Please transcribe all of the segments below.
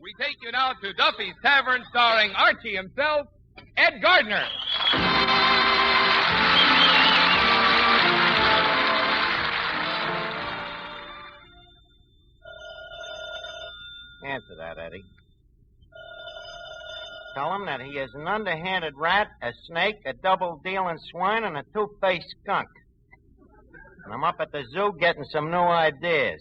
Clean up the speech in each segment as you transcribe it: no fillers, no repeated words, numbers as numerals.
We take you now to Duffy'S Tavern, starring Archie himself, Ed Gardner. Answer that, Eddie. Tell him that he is an underhanded rat, a snake, a double-dealing swine, and a two-faced skunk. And I'm up at the zoo getting some new ideas.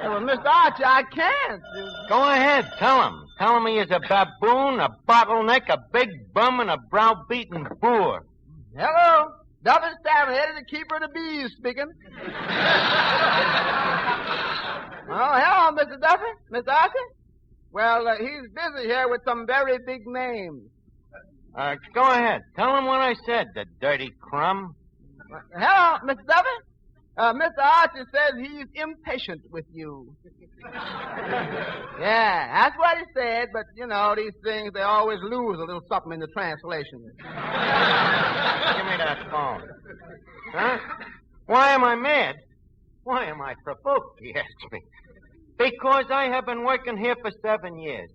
Hey, well, Mr. Archie, I can't. Go ahead, tell him. Tell him he is a baboon, a bottleneck, a big bum, and a browbeaten boor. Hello. Duffy'S Tavern, Eddie, the keeper of the bees, speaking. Oh, hello, Mr. Duffy. Mr. Archie? Well, he's busy here with some very big names. Go ahead. Tell him what I said, the dirty crumb. Hello, Mr. Duffy. Mr. Archie says he's impatient with you. Yeah, that's what he said, but, you know, these things, they always lose a little something in the translation. Give me that phone. Huh? Why am I mad? Why am I provoked, he asks me. Because I have been working here for 7 years.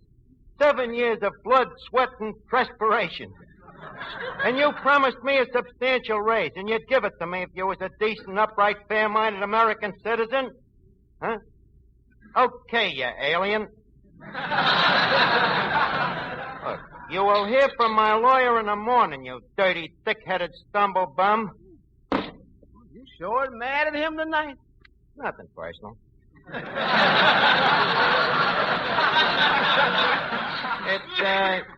7 years of blood, sweat, and perspiration. And you promised me a substantial raise, and you'd give it to me if you was a decent, upright, fair-minded American citizen. Huh? Okay, you alien. Look, you will hear from my lawyer in the morning, you dirty, thick-headed stumblebum. You sure mad at him tonight? Nothing personal. It's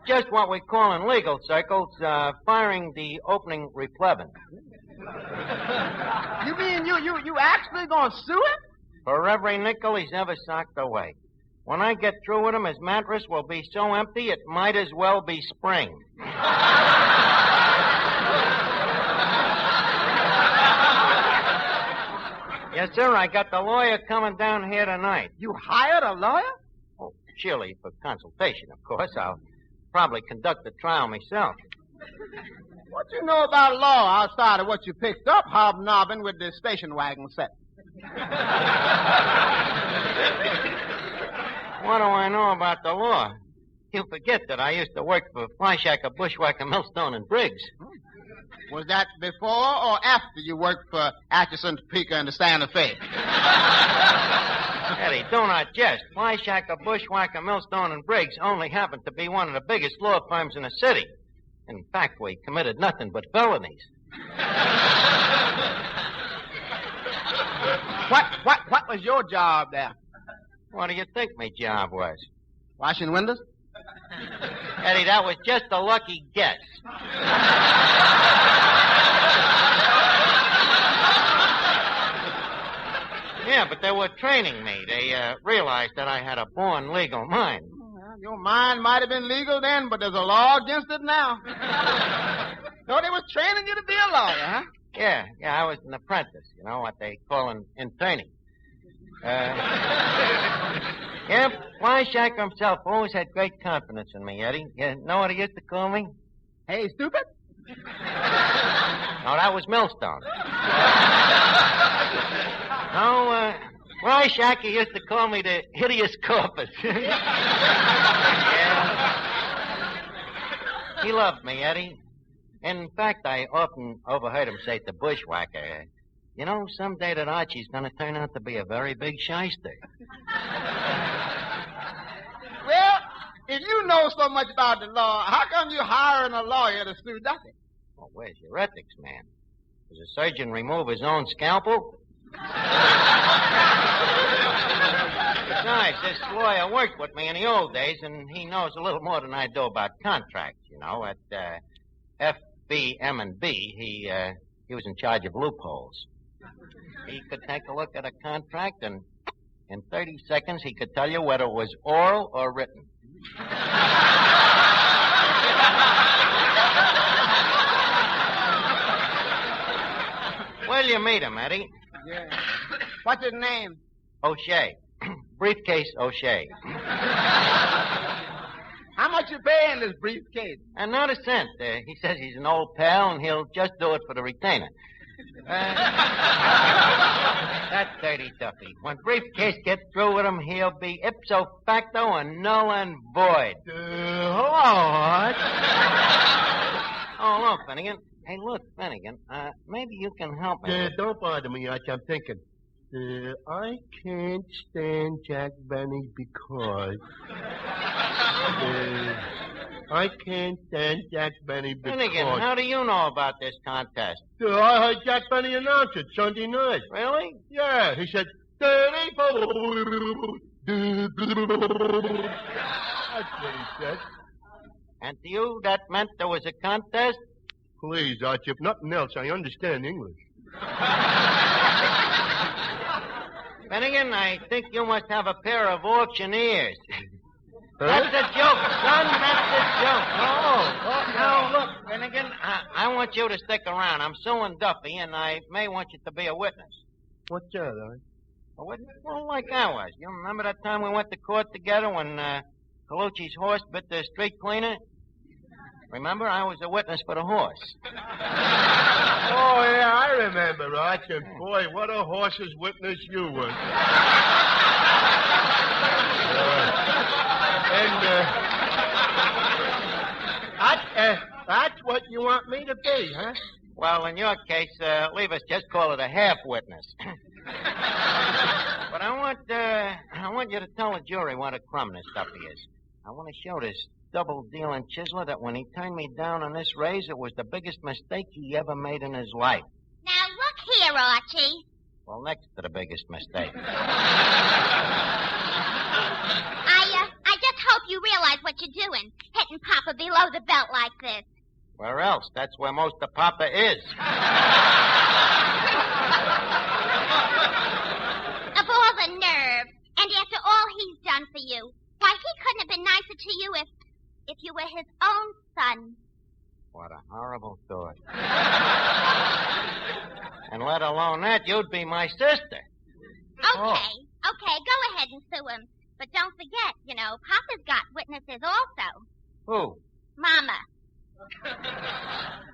just what we call in legal circles firing the opening replevin. You mean you actually gonna sue him? For every nickel he's ever socked away. When I get through with him, his mattress will be so empty it might as well be spring. Yes, sir, I got the lawyer coming down here tonight. You hired a lawyer? Oh, surely for consultation, of course. I'll probably conduct the trial myself. What you know about law outside of what you picked up hobnobbing with the station wagon set? What do I know about the law? You forget that I used to work for Flyshacker, Bushwhacker, Millstone, and Briggs. Was that before or after you worked for Atchison, Topeka, and the Santa Fe? Eddie, do not jest. Flyshacker, Bushwhacker, Millstone, and Briggs only happened to be one of the biggest law firms in the city. In fact, we committed nothing but felonies. What was your job there? What do you think my job was? Washing windows? Eddie, that was just a lucky guess. Yeah, but they were training me. They realized that I had a born legal mind. Well, your mind might have been legal then, but there's a law against it now. So they was training you to be a lawyer, huh? Yeah, I was an apprentice, you know, what they call an interning. Yeah, Flyshacker himself always had great confidence in me, Eddie. You know what he used to call me? Hey, stupid? No, that was Millstone. No, Flyshacker used to call me the hideous corpus. Yeah. He loved me, Eddie. In fact, I often overheard him say to Bushwhacker, you know, someday that Archie's going to turn out to be a very big shyster. Well, if you know so much about the law, how come you hiring a lawyer to sue Duffy? Well, where's your ethics, man? Does a surgeon remove his own scalpel? Besides, this lawyer worked with me in the old days, and he knows a little more than I do about contracts, you know. At FBM&B, he was in charge of loopholes. He could take a look at a contract, and in 30 seconds, he could tell you whether it was oral or written. Where'll you meet him, Eddie? Yeah. What's his name? O'Shea. Briefcase O'Shea. How much you paying this briefcase? And not a cent. He says he's an old pal, and he'll just do it for the retainer. That's dirty Duffy. When Briefcase gets through with him, he'll be ipso facto and null and void. What? Oh, look, Finnegan. Hey, look, Finnegan. Maybe you can help me. Don't bother me, Arch. I'm thinking. I can't stand Jack Benny because... I can't stand Jack Benny because... Finnegan, how do you know about this contest? I heard Jack Benny announce it Sunday night. Really? Yeah, he said... That's what he said. And to you, that meant there was a contest? Please, Arch, if nothing else, I understand English. Finnegan, I think you must have a pair of auctioneers. That's a joke, son. That's a joke. Now, look, Finnegan, I want you to stick around. I'm suing Duffy, and I may want you to be a witness. What's that, Arch? A witness? Well, like I was. You remember that time we went to court together when Colucci's horse bit the street cleaner? Remember? I was a witness for the horse. Oh, yeah, I remember, Arch. And boy, what a horse's witness you were. That's what you want me to be, huh? Well, in your case, leave us just call it a half witness. But I want you to tell the jury what a crumb this Duffy is. I want to show this double-dealing chiseler that when he turned me down on this raise, it was the biggest mistake he ever made in his life. Now, look here, Archie. Well, next to the biggest mistake. I just hope you realize what you're doing, hitting Papa below the belt like this. Where else? That's where most of Papa is. Of all the nerve, and after all he's done for you, why, he couldn't have been nicer to you if you were his own son. What a horrible thought. And let alone that, you'd be my sister. Okay, go ahead and sue him. But don't forget, Papa's got witnesses also. Who? Mama.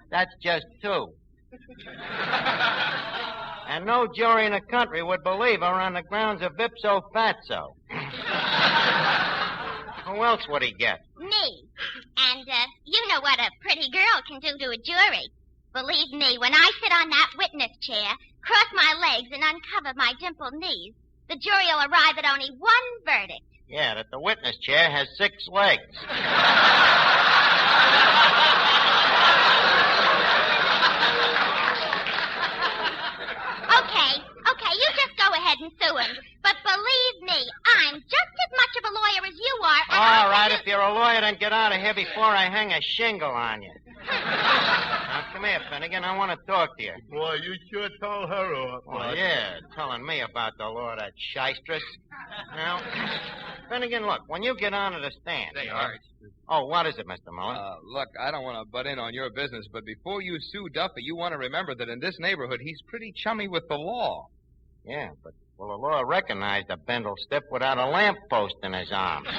That's just two. And no jury in the country would believe her on the grounds of ipso fatso. Who else would he get? Me. And, you know what a pretty girl can do to a jury. Believe me, when I sit on that witness chair, cross my legs, and uncover my dimpled knees, the jury will arrive at only one verdict. Yeah, that the witness chair has 6 legs. Okay, you just go ahead and sue him. But believe me, I'm just as much of a lawyer as you are. All right, if you're a lawyer, then get out of here before I hang a shingle on you. Now, come here, Finnegan. I want to talk to you. Boy, you sure told her off. Well, yeah, telling me about the law, that shystress. Now, Finnegan, look, when you get onto the stand... Say, Arch. Oh, what is it, Mr. Muller? Look, I don't want to butt in on your business, but before you sue Duffy, you want to remember that in this neighborhood, he's pretty chummy with the law. Yeah, but will the law recognize a bindle stiff without a lamppost in his arms?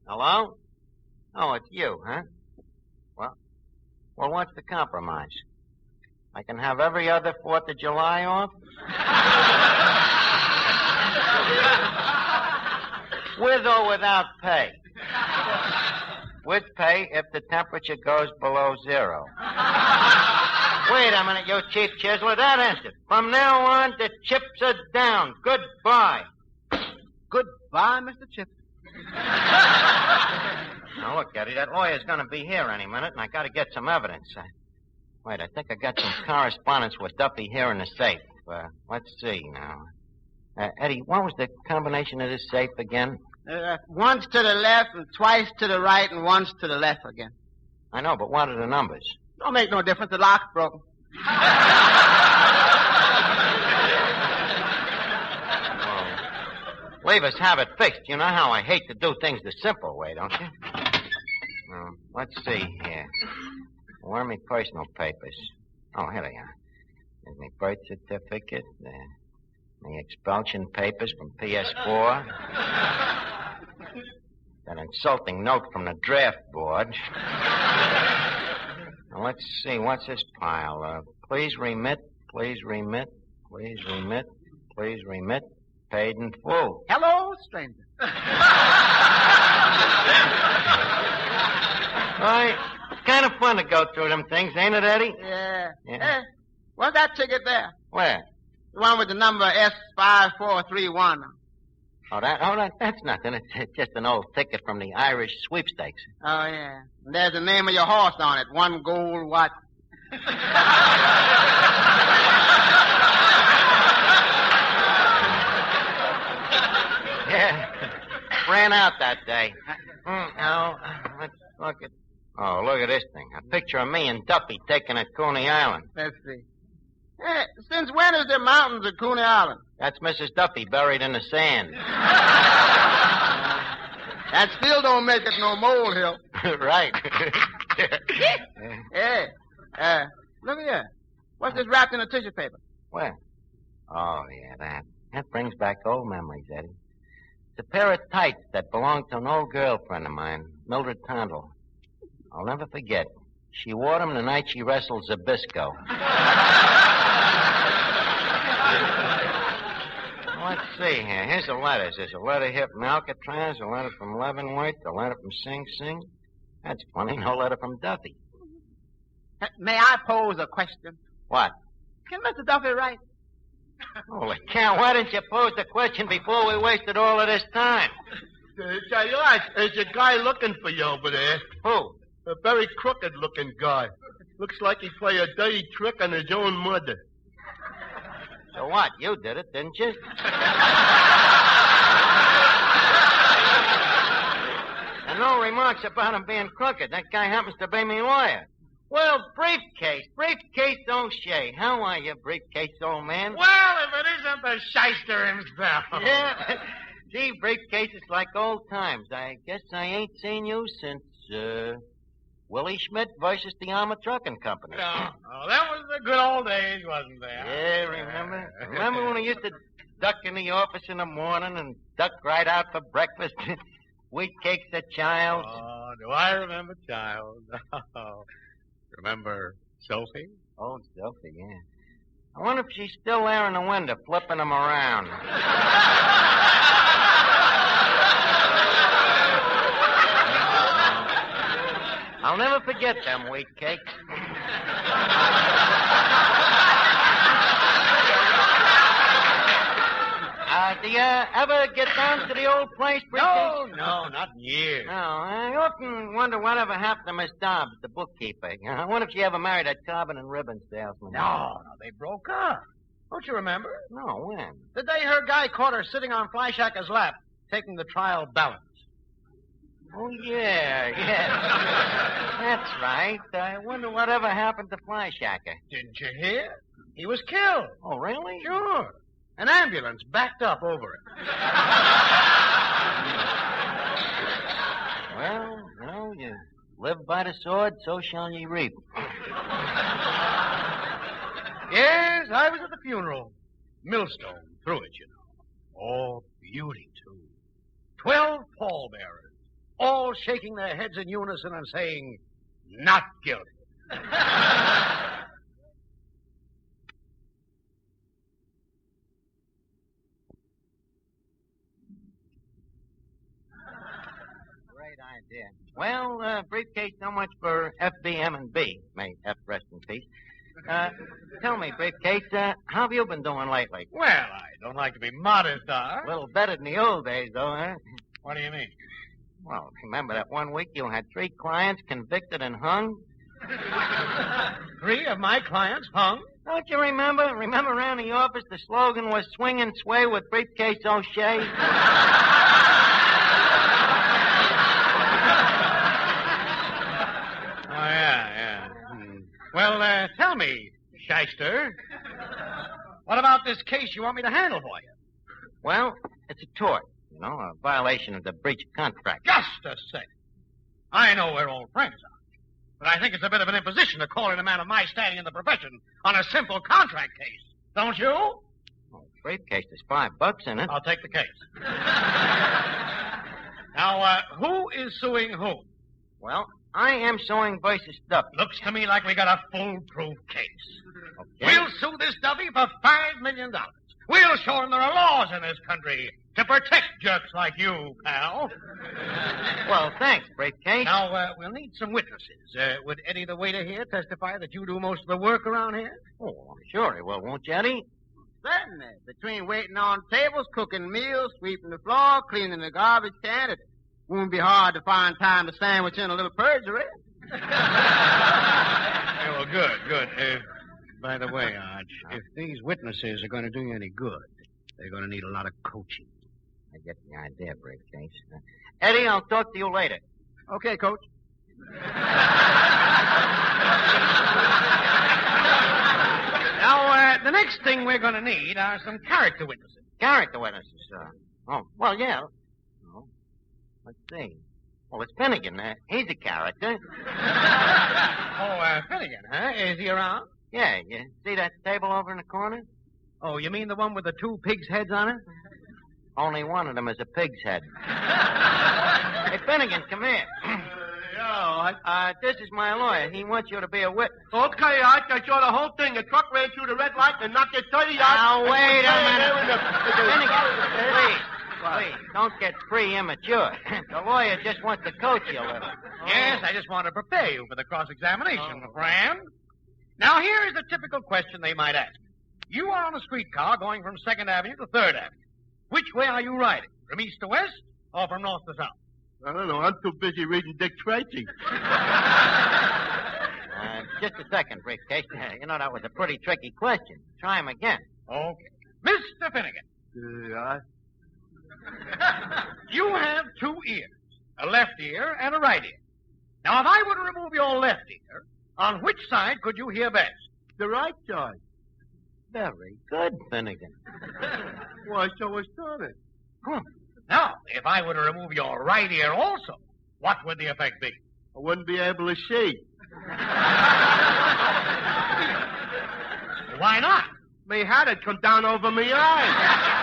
Hello? Oh, it's you, huh? Well, what's the compromise? I can have every other 4th of July off? With or without pay? With pay if the temperature goes below 0. Wait a minute, you Chief Chiseler. That ends it. From now on, the chips are down. Goodbye. Goodbye, Mr. Chip. Now, look, Eddie, that lawyer's going to be here any minute, and I got to get some evidence. Wait, I think I got some correspondence with Duffy here in the safe. Let's see now. Eddie, what was the combination of this safe again? Once to the left and twice to the right and once to the left again. I know, but what are the numbers? Don't make no difference. The lock's broken. Leave us have it fixed. You know how I hate to do things the simple way, don't you? Let's see here. Where are my personal papers? Oh, here they are. There's my birth certificate, my expulsion papers from PS4, that insulting note from the draft board. Now, let's see, what's this pile? Please remit, please remit, please remit, please remit, paid in full. Hello, stranger. Right. It's kind of fun to go through them things, ain't it, Eddie? Yeah. Yeah. Hey, what's that ticket there? Where? The one with the number S5431. That's nothing. It's just an old ticket from the Irish sweepstakes. Oh, yeah. And there's the name of your horse on it. One gold watch. Yeah. Ran out that day. Now, let's look at... Oh, look at this thing. A picture of me and Duffy taken at Coney Island. Let's see. Hey, since when is there mountains at Coney Island? That's Mrs. Duffy buried in the sand. That still don't make it no molehill. Right. Hey, look here. What's this wrapped in a tissue paper? Where? Oh, yeah, that. That brings back old memories, Eddie. It's a pair of tights that belonged to an old girlfriend of mine, Mildred Tondel. I'll never forget. She wore them the night she wrestled Zabisco. Let's see here. Here's the letters. There's a letter here from Alcatraz, a letter from Leavenworth, a letter from Sing Sing. That's funny. No letter from Duffy. May I pose a question? What? Can Mr. Duffy write? Holy cow, why didn't you pose the question before we wasted all of this time? There's a guy looking for you over there. Who? A very crooked-looking guy. Looks like he played a dirty trick on his own mother. So what? You did it, didn't you? And no remarks about him being crooked. That guy happens to be my lawyer. Well, briefcase. Briefcase O'Shea. How are you, briefcase old man? Well, if it isn't the shyster himself. Yeah. Gee, briefcase is like old times. I guess I ain't seen you since, Willie Schmidt versus the Armour Trucking Company. No, that was the good old days, wasn't there? Yeah, remember? Remember when we used to duck in the office in the morning and duck right out for breakfast? Wheat cakes at Child's. Oh, do I remember Child's? Oh. Remember Sophie? Oh, Sophie, yeah. I wonder if she's still there in the window, flipping them around. I'll never forget them wheat cakes. Do you ever get down to the old place, Briefcase? No, not in years. No, I often wonder whatever happened to Miss Dobbs, the bookkeeper. I wonder if she ever married that carbon and ribbon salesman. No, they broke up. Don't you remember? No, when? The day her guy caught her sitting on Flyshacker's lap, taking the trial balance. Oh, yeah. That's right. I wonder whatever happened to Flyshacker. Didn't you hear? He was killed. Oh, really? Sure. An ambulance backed up over it. Well, you live by the sword, so shall ye reap. Yes, I was at the funeral. Millstone through it, you know. Oh, beauty, too. 12 pallbearers, all shaking their heads in unison and saying, not guilty. idea. Well, briefcase, so much for FBM and B. May F rest in peace. Tell me, briefcase, how have you been doing lately? Well, I don't like to be modest, A little better than the old days, though, huh? What do you mean? Well, remember that one week you had 3 clients convicted and hung? 3 of my clients hung? Don't you remember? Remember around the office the slogan was swing and sway with briefcase O'Shea? Oh, yeah. Well, tell me, shyster, what about this case you want me to handle for you? Well, it's a tort, you know, a violation of the breach of contract. Just a sec. I know we're old friends, but I think it's a bit of an imposition to call in a man of my standing in the profession on a simple contract case. Don't you? Well, briefcase, there's $5 in it. I'll take the case. Now, who is suing whom? Well, I am suing versus Duffy. Looks to me like we got a foolproof case. Okay. We'll sue this Duffy for $5 million. We'll show him there are laws in this country to protect jerks like you, pal. Well, thanks, briefcase. Now, we'll need some witnesses. Would Eddie the waiter here testify that you do most of the work around here? Oh, I'm sure he will, won't you, Eddie? Certainly. Between waiting on tables, cooking meals, sweeping the floor, cleaning the garbage can, it won't be hard to find time to sandwich in a little perjury. Yeah, well, good. By the way, Arch, if these witnesses are going to do you any good, they're going to need a lot of coaching. I get the idea, briefcase. Eddie, I'll talk to you later. Okay, Coach. Now, the next thing we're going to need are some character witnesses. Character witnesses, Oh, well, yeah. Oh, let's see. Well, it's Finnegan. He's a character. Finnegan, huh? Is he around? Yeah, you see that table over in the corner? Oh, you mean the one with the 2 pigs' heads on it? Only one of them is a pig's head. Hey, Finnegan, come here. This is my lawyer. He wants you to be a witness. Okay, Arch, I saw the whole thing. A truck ran through the red light and knocked your 30 yards. Now, wait a minute. Finnegan, please, don't get premature. The lawyer just wants to coach you a little. Yes, I just want to prepare you for the cross-examination, friend. Now, here is a typical question they might ask. You are on a streetcar going from 2nd Avenue to 3rd Avenue. Which way are you riding? From east to west or from north to south? I don't know. I'm too busy reading Dick Tracy. Just a second, briefcase. You know, that was a pretty tricky question. Try him again. Okay. Mr. Finnegan. You have 2 ears, a left ear and a right ear. Now, if I were to remove your left ear, on which side could you hear best? The right side. Very good, Finnegan. Why, so astonished. Now, if I were to remove your right ear also, what would the effect be? I wouldn't be able to see. Why not? Me hat had come down over me eyes.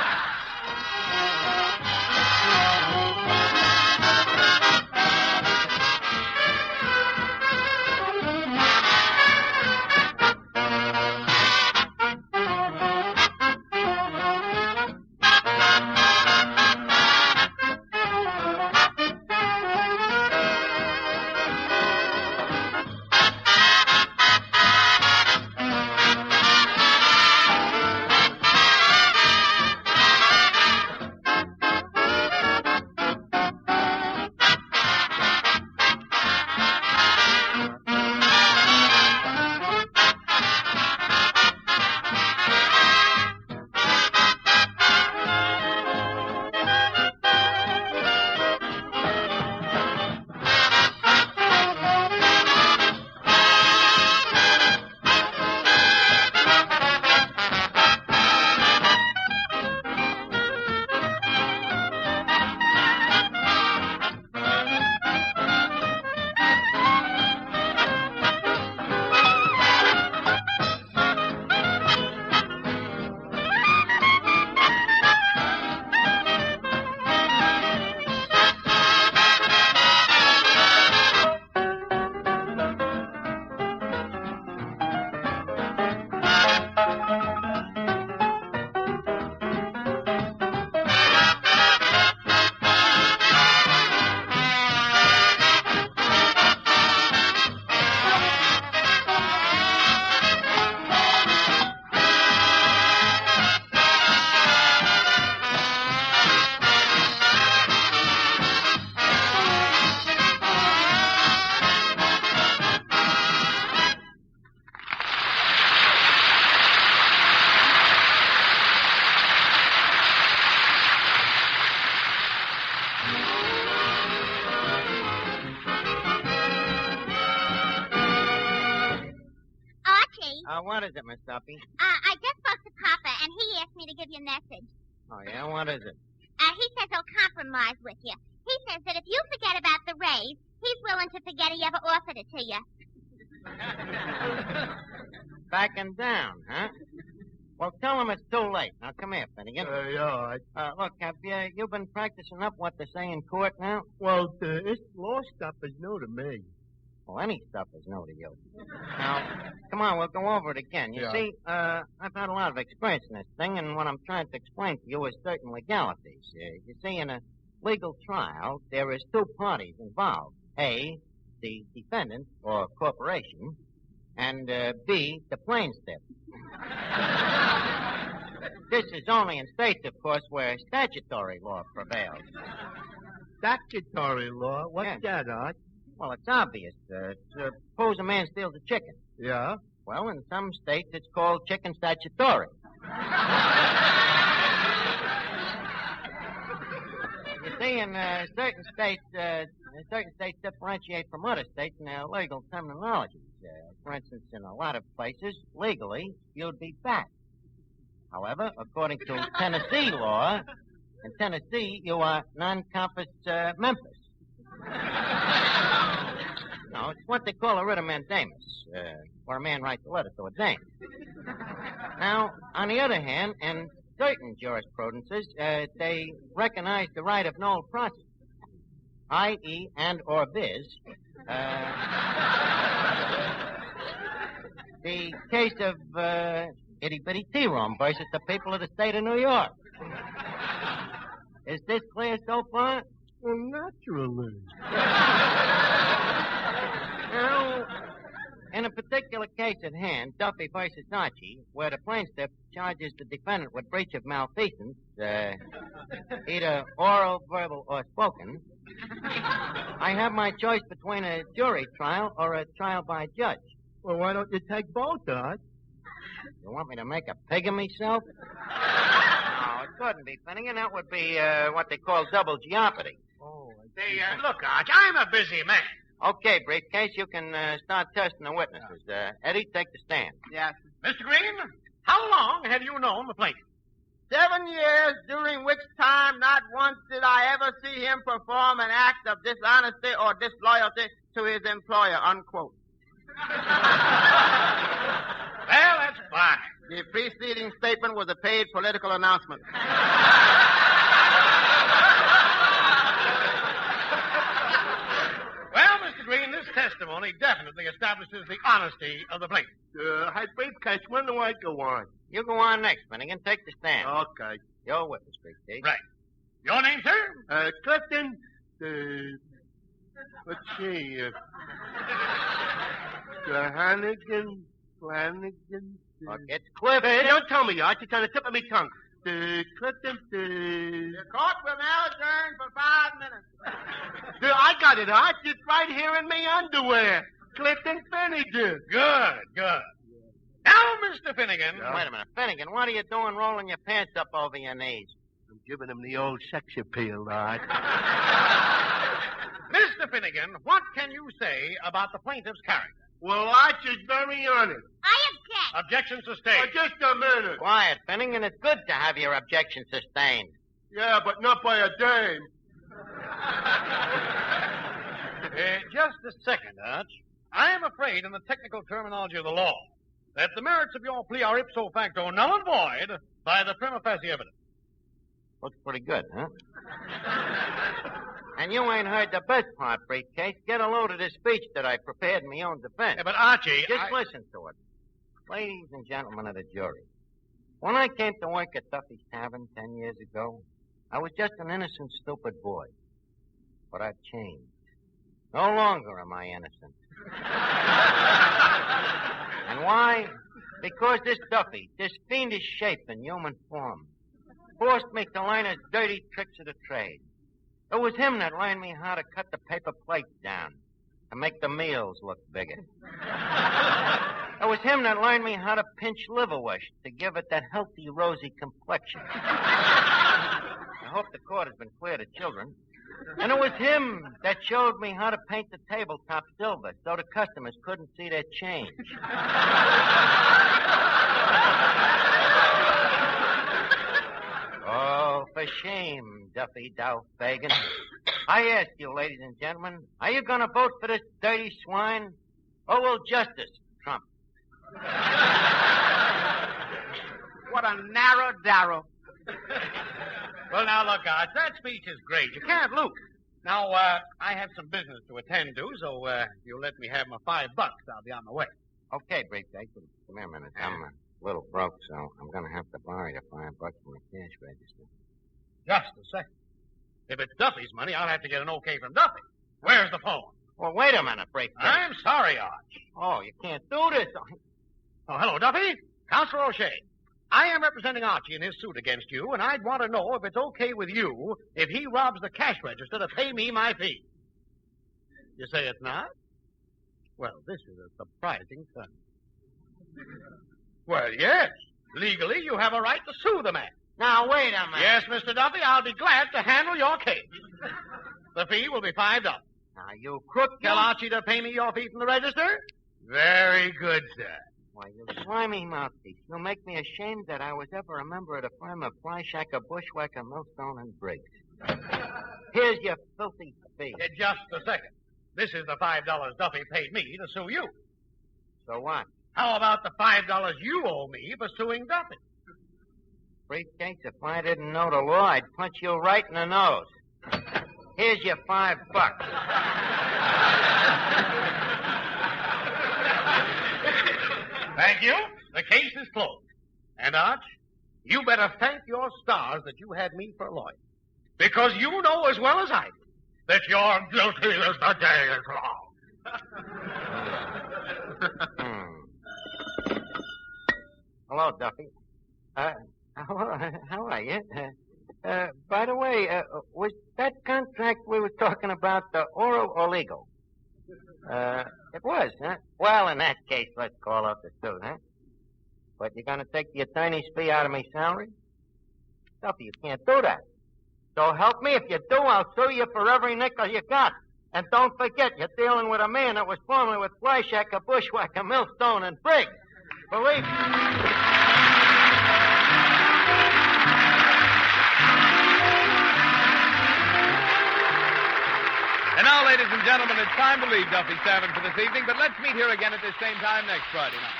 What is it, Miss Duffy? I just spoke to Papa, and he asked me to give you a message. Oh, yeah? What is it? He says he'll compromise with you. He says that if you forget about the raise, he's willing to forget he ever offered it to you. Backing down, huh? Well, tell him it's too late. Now, come here, Finnegan. Yeah. Look, have you been practicing up what they say in court now? Well, this law stuff is new to me. Well, any stuff is new to you. Now, come on, we'll go over it again. You see, I've had a lot of experience in this thing, and what I'm trying to explain to you is certain legalities. You see, in a legal trial, there is two parties involved. A, the defendant or corporation, and B, the plaintiff. This is only in states, of course, where statutory law prevails. Statutory law? What's that, Art? Well, it's obvious. Suppose a man steals a chicken. Yeah? Well, in some states, it's called chicken statutory. You see, in certain states differentiate from other states in their legal terminologies. For instance, in a lot of places, legally, you'd be fat. However, according to Tennessee law, in Tennessee, you are non-compos mentis. No, it's what they call a writ of mandamus, where a man writes a letter to a dame. Now, on the other hand, in certain jurisprudences, they recognize the right of nolle prosequi, i.e. and or viz. The case of itty-bitty tea room versus the people of the state of New York. Is this clear so far? Well, naturally. Now, in a particular case at hand, Duffy versus Archie, where the plaintiff charges the defendant with breach of malfeasance, either oral, verbal, or spoken, I have my choice between a jury trial or a trial by judge. Well, why don't you take both, Art? You want me to make a pig of myself? No, it couldn't be, Finnegan. That would be what they call double jeopardy. Oh, Say, look, Arch, I'm a busy man. Okay, Briefcase, you can start testing the witnesses. Eddie, take the stand. Yes. Mr. Green, how long have you known the plaintiff? 7 years, during which time not once did I ever see him perform an act of dishonesty or disloyalty to his employer, unquote. Well, that's fine. The preceding statement was a paid political announcement. Well, Mr. Green, this testimony definitely establishes the honesty of the plaintiff. Hey, Briefcase, when do I go on? You go on next, Finnegan. Take the stand. Okay. Your witness, Briefcase. Right. Your name, sir? Clifton, let's see, Flanagan. Look, it's Cliff. Hey, don't tell me, Art. It's on the tip of my tongue. Clifton, The court will now adjourn for 5 minutes. I got it, Art. It's right here in me underwear. Clifton Finnegan. Good. Now, Mr. Finnegan. Wait a minute. Finnegan, what are you doing rolling your pants up over your knees? I'm giving him the old sex appeal, Art. Mr. Finnegan, what can you say about the plaintiff's character? Well, Art is very honest. I object. Objection sustained. Just a minute. Quiet, Finnegan. It's good to have your objection sustained. Yeah, but not by a dame. Just a second, Arch. I am afraid, in the technical terminology of the law, that the merits of your plea are ipso facto null and void by the prima facie evidence. Looks pretty good, huh? And you ain't heard the best part, Briefcase. Get a load of this speech that I prepared in my own defense. Yeah, but Archie, Just listen to it. Ladies and gentlemen of the jury, when I came to work at Duffy'S Tavern 10 years ago, I was just an innocent, stupid boy. But I've changed. No longer am I innocent. And why? Because this Duffy, this fiendish shape in human form, forced me to learn his dirty tricks of the trade. It was him that learned me how to cut the paper plates down to make the meals look bigger. It was him that learned me how to pinch liverwurst to give it that healthy, rosy complexion. I hope the court has been clear to children. And it was him that showed me how to paint the tabletop silver so the customers couldn't see their change. Oh, for shame, Duffy Dow-Fagan. I ask you, ladies and gentlemen, are you going to vote for this dirty swine? Or will justice trump? What a narrow darrow. Well, now, look, Arch, that speech is great. You can't lose. Now, I have some business to attend to, so you'll let me have my $5. I'll be on my way. Okay, Briefcase. Come here a minute. I'm a little broke, so I'm going to have to borrow you $5 from the cash register. Just a second. If it's Duffy's money, I'll have to get an okay from Duffy. Where's the phone? Well, wait a minute, Briefcase. I'm sorry, Arch. Oh, you can't do this. Oh, hello, Duffy. Counselor O'Shea. I am representing Archie in his suit against you, and I'd want to know if it's okay with you if he robs the cash register to pay me my fee. You say it's not? Well, this is a surprising turn. Well, yes. Legally, you have a right to sue the man. Now, wait a minute. Yes, Mr. Duffy, I'll be glad to handle your case. The fee will be $5. Now, you crook. Tell Archie to pay me your fee from the register? Very good, sir. Why, you slimy mouthpiece. You'll make me ashamed that I was ever a member of the firm of Flyshacker, Bushwhacker, Millstone, and Briggs. Here's your filthy fee. Just a second. This is the $5 Duffy paid me to sue you. So what? How about the $5 you owe me for suing Duffy? Briefcase, if I didn't know the law, I'd punch you right in the nose. Here's your $5. Thank you. The case is closed. And, Arch, you better thank your stars that you had me for a lawyer. Because you know as well as I do that you're guilty as the day is long. Hello, Duffy. How are you? By the way, was that contract we were talking about oral or legal? It was, huh? Well, in that case, let's call off the suit, huh? But you're going to take the attorney's fee out of my salary? Duffy, you can't do that. So help me. If you do, I'll sue you for every nickel you got. And don't forget, you're dealing with a man that was formerly with Flyshacker, Bushwhacker, Millstone, and Briggs. Believe me. And now, ladies and gentlemen, it's time to leave Duffy's Tavern for this evening, but let's meet here again at this same time next Friday night.